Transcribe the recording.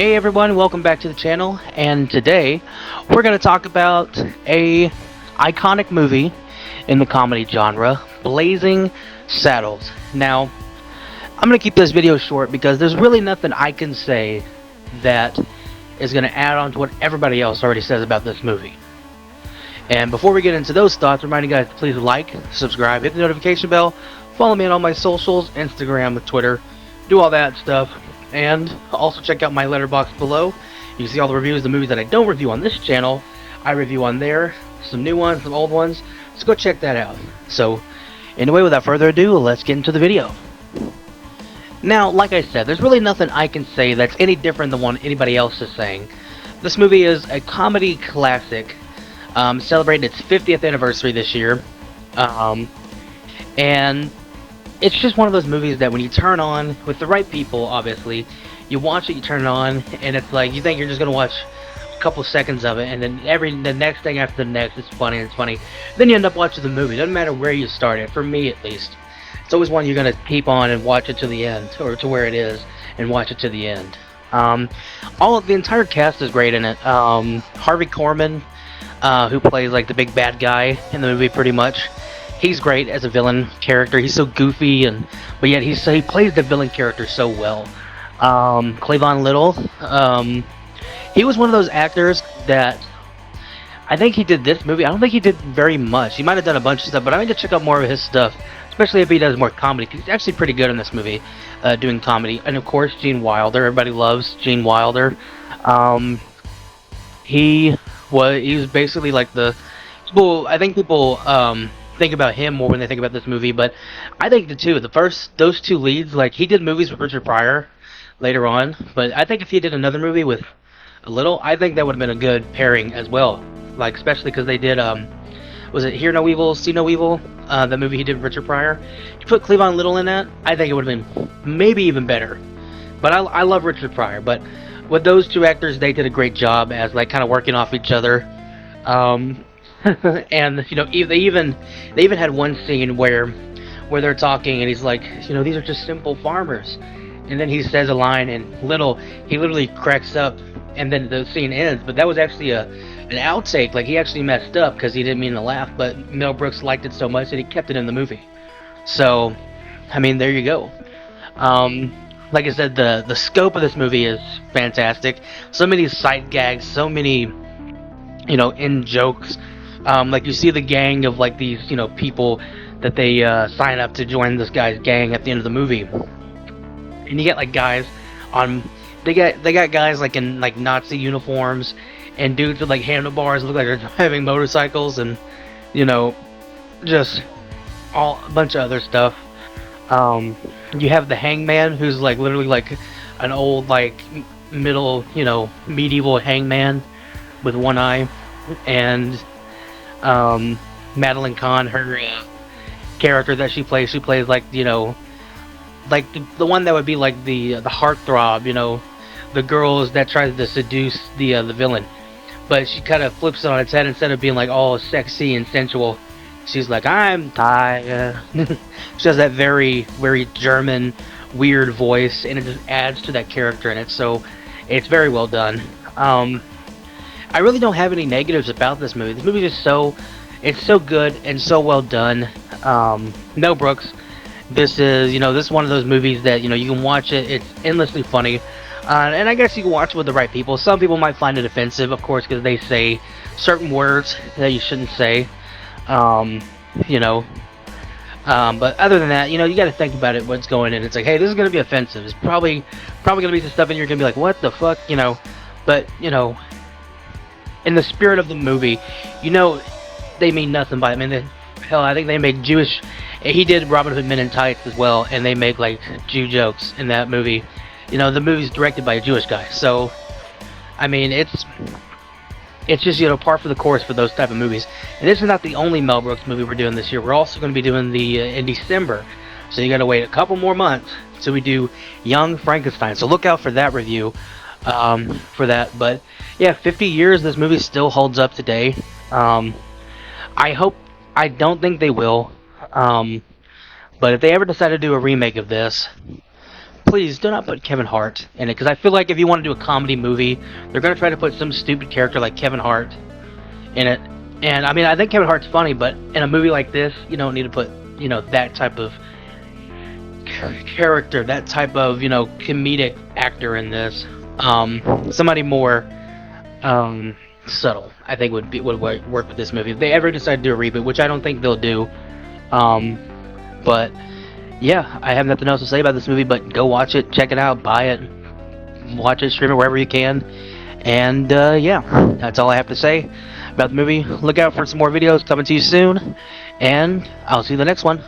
Hey everyone, welcome back to the channel, and today we're going to talk about a iconic movie in the comedy genre, Blazing Saddles. Now, I'm going to keep this video short because there's really nothing I can say that is going to add on to what everybody else already says about this movie. And before we get into those thoughts, remind you guys to please like, subscribe, hit the notification bell, follow me on all my socials, Instagram, Twitter, do all that stuff. And also check out my letterbox below. You can see all the reviews of the movies that I don't review on this channel. I review on there, some new ones, some old ones. So go check that out. So, anyway, without further ado, let's get into the video. Now, like I said, there's really nothing I can say that's any different than what anybody else is saying. This movie is a comedy classic, celebrating its 50th anniversary this year. And it's just one of those movies that when you turn on, with the right people, obviously, you watch it, you turn it on, and it's like, you think you're just going to watch a couple seconds of it, and then the next thing after the next is funny, and it's funny. Then you end up watching the movie. Doesn't matter where you start it, for me at least. It's always one you're going to keep on and watch it to the end, or to where it is, and watch it to the end. The entire cast is great in it. Harvey Korman, who plays like the big bad guy in the movie pretty much. He's great as a villain character. He's so goofy, but yet he plays the villain character so well. Cleavon Little, he was one of those actors that I think he did this movie. I don't think he did very much. He might have done a bunch of stuff, but I need to check out more of his stuff, especially if he does more comedy. He's actually pretty good in this movie, doing comedy. And of course, Gene Wilder. Everybody loves Gene Wilder. He was basically like the. Well, I think people think about him more when they think about this movie, but I think those two leads, like, he did movies with Richard Pryor later on, but I think if he did another movie with Little, I think that would have been a good pairing as well, like, especially because they did, was it Hear No Evil, See No Evil, the movie he did with Richard Pryor. If you put Cleavon Little in that, I think it would have been maybe even better, but I love Richard Pryor, but with those two actors, they did a great job as, like, kind of working off each other. And you know, they even had one scene where they're talking, and he's like, you know, these are just simple farmers, and then he says a line, and he literally cracks up, and then the scene ends. But that was actually an outtake. Like, he actually messed up because he didn't mean to laugh, but Mel Brooks liked it so much that he kept it in the movie. So, I mean, there you go. Like I said, the scope of this movie is fantastic. So many sight gags, so many, you know, in jokes. Like, you see the gang of, like, these, you know, people that they sign up to join this guy's gang at the end of the movie, and you get like guys on, they got guys like in like Nazi uniforms, and dudes with like handlebars look like they're driving motorcycles, and you know, just a bunch of other stuff. You have the hangman, who's like literally like an old, like, middle, you know, medieval hangman with one eye, and Madeline Kahn, her character that she plays like, you know, like the one that would be like the heartthrob, you know, the girls that tries to seduce the villain, but she kind of flips it on its head. Instead of being like all sexy and sensual, she's like, I'm tired. She has that very, very German weird voice, and it just adds to that character, and it's very well done. I really don't have any negatives about this movie. This movie is it's so good and so well done. Mel Brooks, this is one of those movies that, you know, you can watch it, it's endlessly funny. And I guess you can watch it with the right people. Some people might find it offensive, of course, because they say certain words that you shouldn't say. You know, but other than that, you know, you got to think about it, what's going in. It's like, hey, this is going to be offensive. It's probably going to be some stuff in here you're going to be like, what the fuck, you know. But, you know, in the spirit of the movie, you know, they mean nothing by it. I mean, hell, I think they make Jewish. He did Robin Hood Men in Tights as well, and they make like Jew jokes in that movie. You know, the movie's directed by a Jewish guy, so I mean, it's just, you know, par for the course for those type of movies. And this is not the only Mel Brooks movie we're doing this year. We're also going to be doing the in December, so you got to wait a couple more months till we do Young Frankenstein. So look out for that review. For that. But yeah, 50 years, this movie still holds up today. I don't think they will, but if they ever decide to do a remake of this, please do not put Kevin Hart in it, because I feel like if you want to do a comedy movie, they're gonna try to put some stupid character like Kevin Hart in it. And I mean, I think Kevin Hart's funny, but in a movie like this, you don't need to put, that type of character, that type of, comedic actor in this. Somebody more subtle, I think would work with this movie if they ever decide to do a reboot, which I don't think they'll do. But yeah, I have nothing else to say about this movie, but go watch it, check it out, buy it, watch it, stream it wherever you can. And yeah, that's all I have to say about the movie. Look out for some more videos coming to you soon, and I'll see you in the next one.